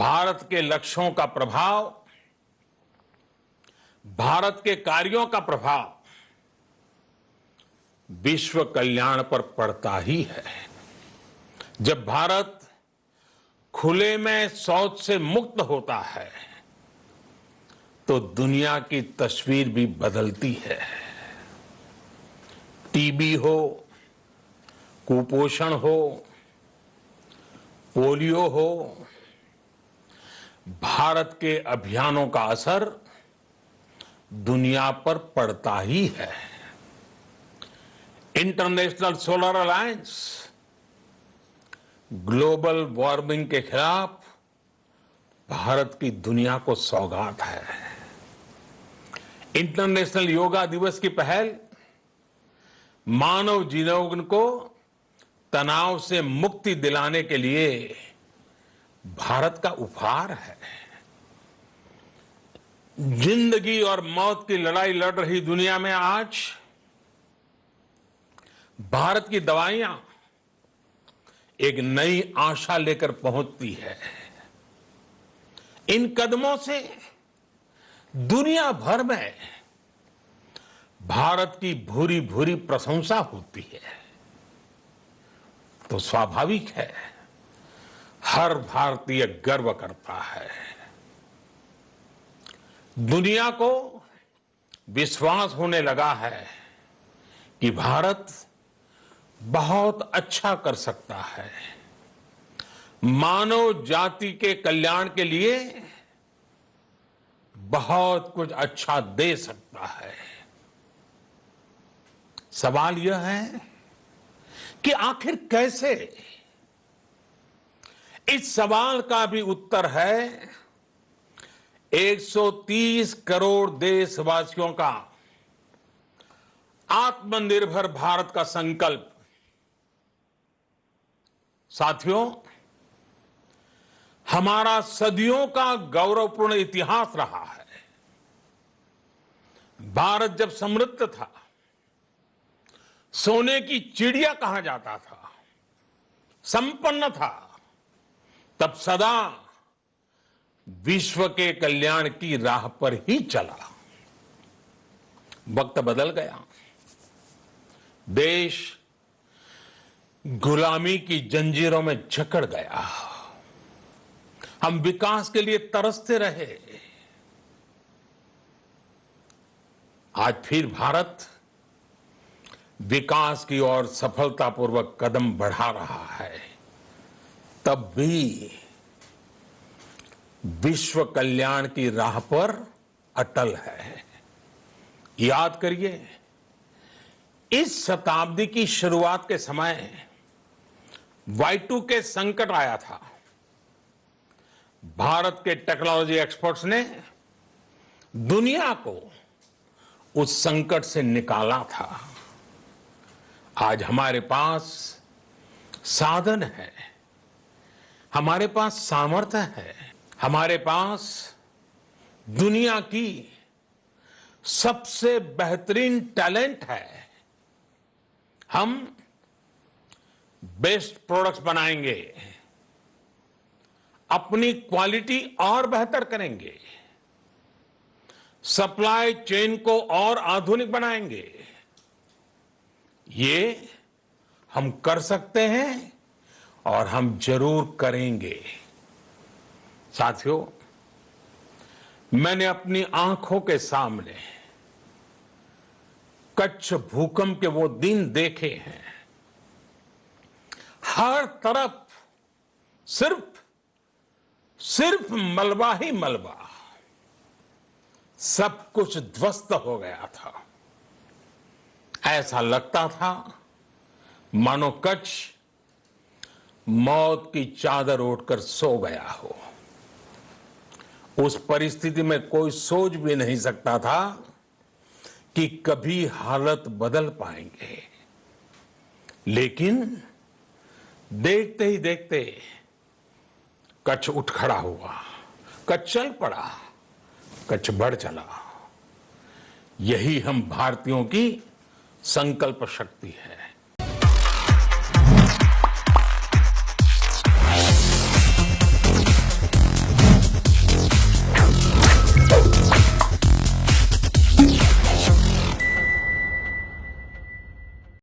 भारत के लक्ष्यों का प्रभाव, भारत के कार्यों का प्रभाव विश्व कल्याण पर पड़ता ही है। जब भारत खुले में शौच से मुक्त होता है तो दुनिया की तस्वीर भी बदलती है। टीबी हो, कुपोषण हो, पोलियो हो, भारत के अभियानों का असर दुनिया पर पड़ता ही है। International solar alliance global warming के खिलाफ भारत की दुनिया को सौगात है। इंटरनेशनल योगा दिवस की पहल मानव जीवन को तनाव से मुक्ति दिलाने के लिए भारत का उपहार है। जिंदगी और मौत की लड़ाई लड़ रही दुनिया में आज भारत की दवाइयां एक नई आशा लेकर पहुंचती है। इन कदमों से दुनिया भर में भारत की भूरी भूरी प्रशंसा होती है। तो स्वाभाविक है, हर भारतीय गर्व करता है। दुनिया को विश्वास होने लगा है कि भारत बहुत अच्छा कर सकता है, मानव जाति के कल्याण के लिए बहुत कुछ अच्छा दे सकता है। सवाल यह है कि आखिर कैसे? इस सवाल का भी उत्तर है 130 करोड़ देशवासियों का आत्मनिर्भर भारत का संकल्प। साथियों, हमारा सदियों का गौरवपूर्ण इतिहास रहा है। भारत जब समृद्ध था, सोने की चिड़िया कहा जाता था, संपन्न था, तब सदा विश्व के कल्याण की राह पर ही चला। वक्त बदल गया, देश गुलामी की जंजीरों में जकड़ गया। हम विकास के लिए तरसते रहे। आज फिर भारत विकास की ओर सफलतापूर्वक कदम बढ़ा रहा है। तब भी विश्व कल्याण की राह पर अटल है। याद करिए, इस शताब्दी की शुरुआत के समय Y2K संकट आया था। भारत के टेक्नोलॉजी एक्सपर्ट्स ने दुनिया को उस संकट से निकाला था। आज हमारे पास साधन है, हमारे पास सामर्थ्य है, हमारे पास दुनिया की सबसे बेहतरीन टैलेंट है। हम बेस्ट प्रोडक्ट्स बनाएंगे, अपनी क्वालिटी और बेहतर करेंगे, सप्लाई चेन को और आधुनिक बनाएंगे। ये हम कर सकते हैं और हम जरूर करेंगे। साथियों, मैंने अपनी आंखों के सामने कच्छ भूकंप के वो दिन देखे हैं। हर तरफ सिर्फ मलबा ही मलबा, सब कुछ ध्वस्त हो गया था। ऐसा लगता था मानो कच्छ मौत की चादर ओढ़कर सो गया हो। उस परिस्थिति में कोई सोच भी नहीं सकता था कि कभी हालत बदल पाएंगे। लेकिन देखते ही देखते कच्छ उठ खड़ा हुआ, कच्छ चल पड़ा, कच्छ बढ़ चला। यही हम भारतीयों की संकल्प शक्ति है।